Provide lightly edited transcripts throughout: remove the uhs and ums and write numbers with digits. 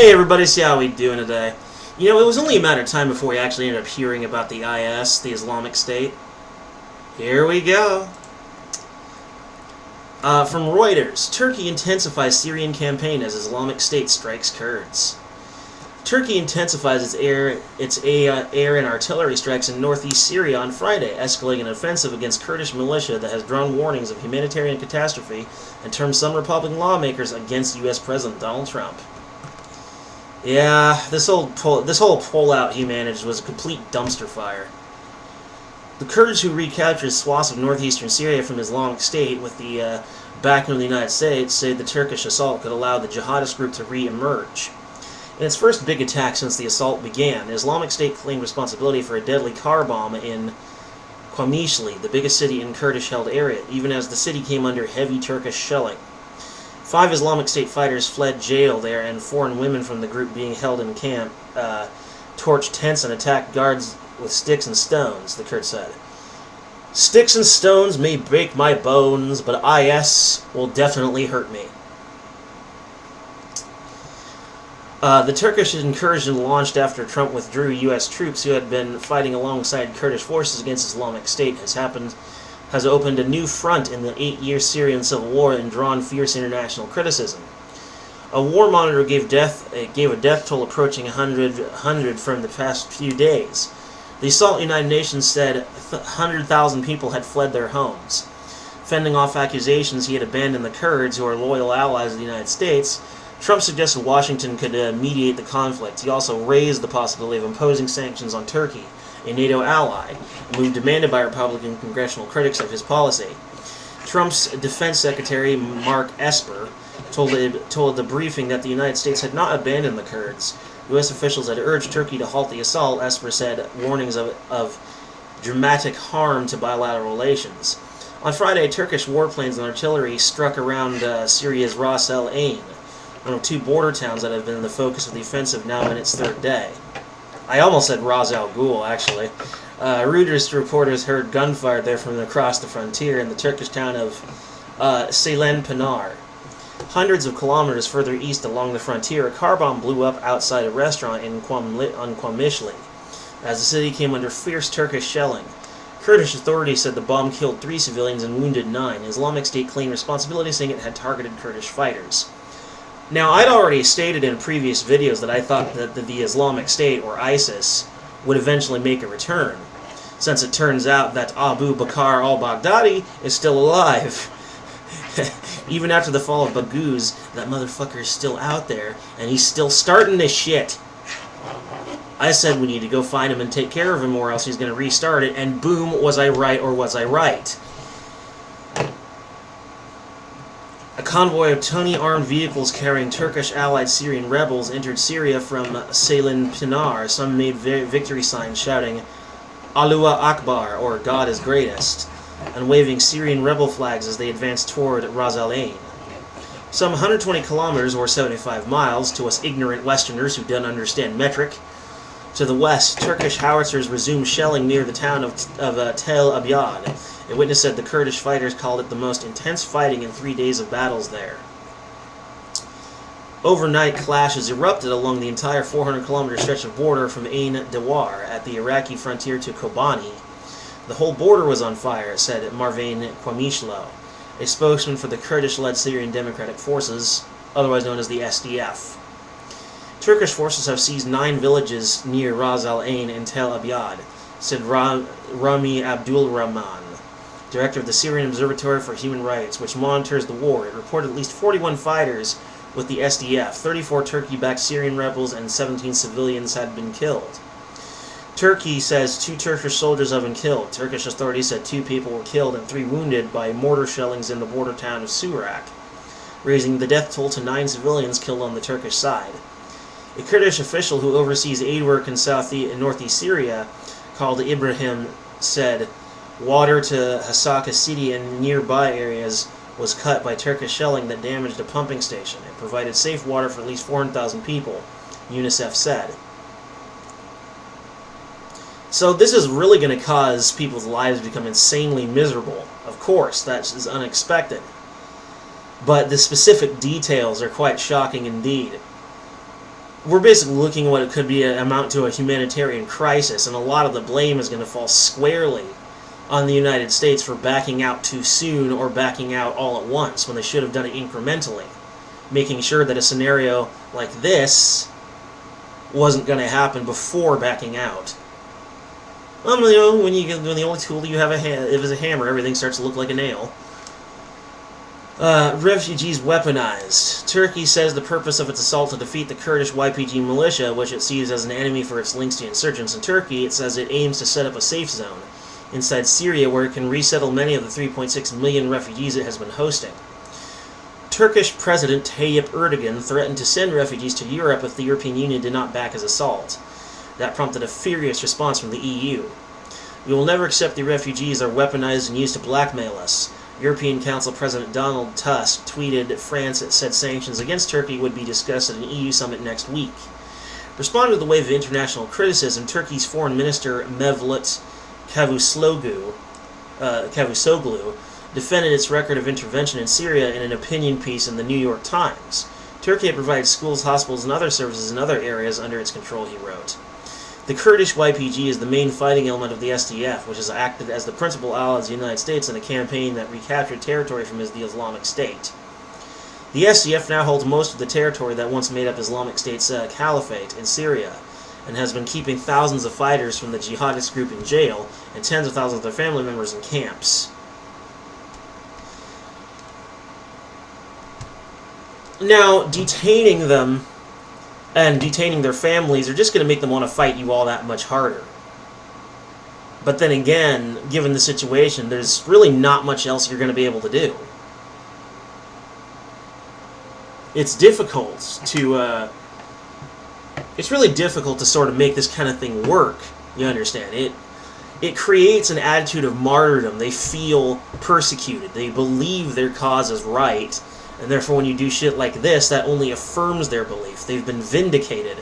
Hey everybody, see how we doing today? You know, it was only a matter of time before we actually ended up hearing about the IS, the Islamic State. Here we go. From Reuters, Turkey intensifies Syrian campaign as Islamic State strikes Kurds. Turkey intensifies its air and artillery strikes in northeast Syria on Friday, escalating an offensive against Kurdish militia that has drawn warnings of humanitarian catastrophe and turned some Republican lawmakers against U.S. President Donald Trump. Yeah, this whole pullout he managed was a complete dumpster fire. The Kurds who recaptured swaths of northeastern Syria from Islamic State with the backing of the United States say the Turkish assault could allow the jihadist group to re-emerge. In its first big attack since the assault began, the Islamic State claimed responsibility for a deadly car bomb in Qamishli, the biggest city in Kurdish-held area, even as the city came under heavy Turkish shelling. 5 Islamic State fighters fled jail there, and foreign women from the group being held in camp torched tents and attacked guards with sticks and stones, the Kurds said. Sticks and stones may break my bones, but IS will definitely hurt me. The Turkish incursion launched after Trump withdrew U.S. troops who had been fighting alongside Kurdish forces against Islamic State has opened a new front in the 8-year Syrian civil war and drawn fierce international criticism. A war monitor gave a death toll approaching 100 from the past few days. The Assault United Nations said 100,000 people had fled their homes. Fending off accusations he had abandoned the Kurds, who are loyal allies of the United States, Trump suggested Washington could mediate the conflict. He also raised the possibility of imposing sanctions on Turkey, a NATO ally, a move demanded by Republican congressional critics of his policy. Trump's Defense Secretary, Mark Esper, told the briefing that the United States had not abandoned the Kurds. U.S. officials had urged Turkey to halt the assault, Esper said, warnings of dramatic harm to bilateral relations. On Friday, Turkish warplanes and artillery struck around Syria's Ras El Ain, one of 2 border towns that have been the focus of the offensive now in its 3rd day. I almost said Ras Al Ghul, actually. Reuters reporters heard gunfire there from across the frontier in the Turkish town of Seylan Pinar. Hundreds of kilometers further east along the frontier, a car bomb blew up outside a restaurant on Qamishli, as the city came under fierce Turkish shelling. Kurdish authorities said the bomb killed 3 civilians and wounded 9. Islamic State claimed responsibility, saying it had targeted Kurdish fighters. Now, I'd already stated in previous videos that I thought that the Islamic State, or ISIS, would eventually make a return, since it turns out that Abu Bakr al-Baghdadi is still alive. Even after the fall of Baghouz, that motherfucker is still out there, and he's still starting this shit. I said we need to go find him and take care of him, or else he's going to restart it, and boom, was I right or was I right? A convoy of 20 armed vehicles carrying Turkish allied Syrian rebels entered Syria from Seylan Pinar. Some made victory signs shouting, Allahu Akbar, or God is greatest, and waving Syrian rebel flags as they advanced toward Ras Al Ain. Some 120 kilometers, or 75 miles, to us ignorant Westerners who don't understand metric, to the west, Turkish howitzers resumed shelling near the town of Tel Abyad. A witness said the Kurdish fighters called it the most intense fighting in 3 days of battles there. Overnight clashes erupted along the entire 400-kilometer stretch of border from Ain Dawar at the Iraqi frontier to Kobani. The whole border was on fire, said Marvain Qamishlo, a spokesman for the Kurdish-led Syrian Democratic Forces, otherwise known as the SDF. Turkish forces have seized 9 villages near Ras Al Ain and Tel Abyad, said Rami Abdul Rahman, director of the Syrian Observatory for Human Rights, which monitors the war. It reported at least 41 fighters with the SDF, 34 Turkey-backed Syrian rebels, and 17 civilians had been killed. Turkey says 2 Turkish soldiers have been killed. Turkish authorities said 2 people were killed and 3 wounded by mortar shellings in the border town of Surak, raising the death toll to 9 civilians killed on the Turkish side. A Kurdish official who oversees aid work in northeast Syria, called Ibrahim, said water to Hasaka city and nearby areas was cut by Turkish shelling that damaged a pumping station. It provided safe water for at least 400,000 people, UNICEF said. So this is really going to cause people's lives to become insanely miserable. Of course, that is unexpected. But the specific details are quite shocking indeed. we're basically looking at what it could be amount to a humanitarian crisis, and a lot of the blame is going to fall squarely on the United States for backing out too soon or backing out all at once when they should have done it incrementally, making sure that a scenario like this wasn't going to happen before backing out. When the only tool you have is a hammer, everything starts to look like a nail. Refugees weaponized. Turkey says the purpose of its assault to defeat the Kurdish YPG militia, which it sees as an enemy for its links to insurgents in Turkey. It says it aims to set up a safe zone inside Syria where it can resettle many of the 3.6 million refugees it has been hosting. Turkish President Tayyip Erdogan threatened to send refugees to Europe if the European Union did not back his assault. That prompted a furious response from the EU. We will never accept the refugees are weaponized and used to blackmail us. European Council President Donald Tusk tweeted France said sanctions against Turkey would be discussed at an EU summit next week. Responding to the wave of international criticism, Turkey's Foreign Minister Mevlut Cavusoglu defended its record of intervention in Syria in an opinion piece in the New York Times. Turkey had provided schools, hospitals, and other services in other areas under its control, he wrote. The Kurdish YPG is the main fighting element of the SDF, which has acted as the principal ally of the United States in a campaign that recaptured territory from the Islamic State. The SDF now holds most of the territory that once made up Islamic State's caliphate in Syria, and has been keeping thousands of fighters from the jihadist group in jail and tens of thousands of their family members in camps. Now, detaining them and detaining their families are just going to make them want to fight you all that much harder. But then again, given the situation, there's really not much else you're going to be able to do. It's difficult to, it's really difficult to sort of make this kind of thing work, you understand? It creates an attitude of martyrdom. They feel persecuted. They believe their cause is right. And therefore, when you do shit like this, that only affirms their belief. They've been vindicated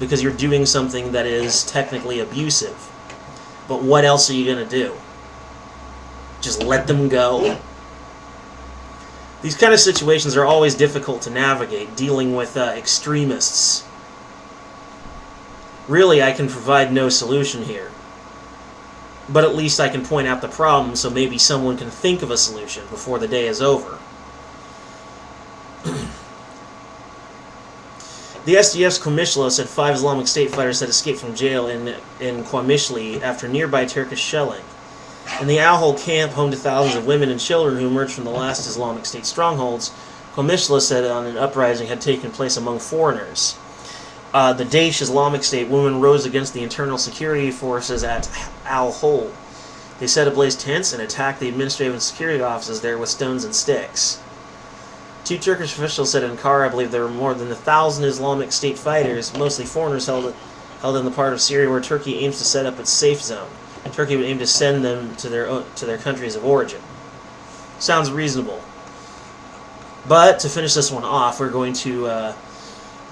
because you're doing something that is technically abusive. But what else are you going to do? Just let them go? These kind of situations are always difficult to navigate, dealing with extremists. Really, I can provide no solution here. But at least I can point out the problem so maybe someone can think of a solution before the day is over. The SDF's Qamishli said 5 Islamic State fighters had escaped from jail in Qamishli after nearby Turkish shelling. In the Al-Hol camp, home to thousands of women and children who emerged from the last Islamic State strongholds, Qamishli said an uprising had taken place among foreigners. The Daesh Islamic State women rose against the internal security forces at Al-Hol. They set ablaze tents and attacked the administrative and security offices there with stones and sticks. 2 Turkish officials said in Ankara, I believe there were more than 1,000 Islamic State fighters, mostly foreigners, held in the part of Syria where Turkey aims to set up its safe zone. Turkey would aim to send them to their countries of origin. Sounds reasonable. But to finish this one off, we're going to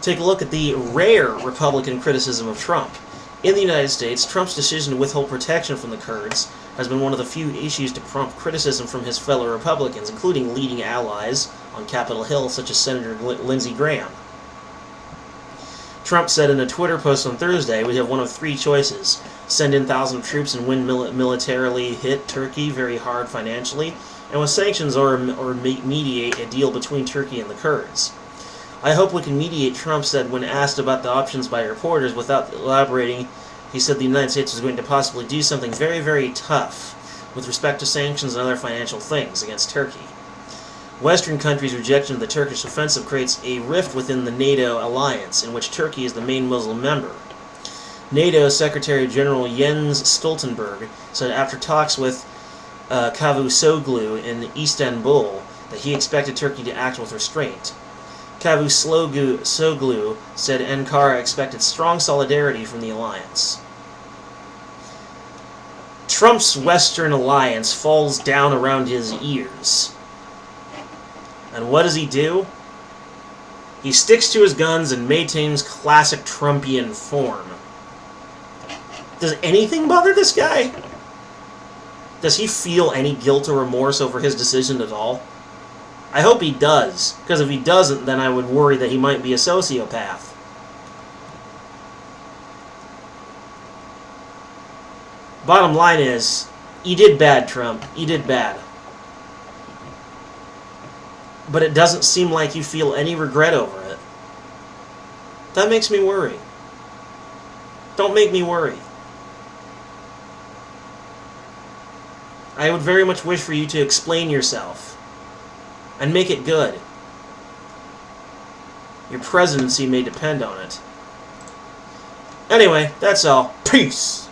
take a look at the rare Republican criticism of Trump. In the United States, Trump's decision to withhold protection from the Kurds has been one of the few issues to prompt criticism from his fellow Republicans, including leading allies on Capitol Hill, such as Senator Lindsey Graham. Trump said in a Twitter post on Thursday, we have one of 3 choices: send in thousands of troops and win militarily, hit Turkey very hard financially, and with sanctions or mediate a deal between Turkey and the Kurds. I hope we can mediate, Trump said when asked about the options by reporters. Without elaborating, he said the United States was going to possibly do something very, very tough with respect to sanctions and other financial things against Turkey. Western countries' rejection of the Turkish offensive creates a rift within the NATO alliance, in which Turkey is the main Muslim member. NATO Secretary General Jens Stoltenberg said after talks with Cavusoglu in Istanbul that he expected Turkey to act with restraint. Cavusoglu said Ankara expected strong solidarity from the alliance. Trump's Western alliance falls down around his ears. And what does he do? He sticks to his guns and maintains classic Trumpian form. Does anything bother this guy? Does he feel any guilt or remorse over his decision at all? I hope he does, because if he doesn't, then I would worry that he might be a sociopath. Bottom line is, you did bad, Trump. You did bad. But it doesn't seem like you feel any regret over it. That makes me worry. Don't make me worry. I would very much wish for you to explain yourself and make it good. Your presidency may depend on it. Anyway, that's all. Peace!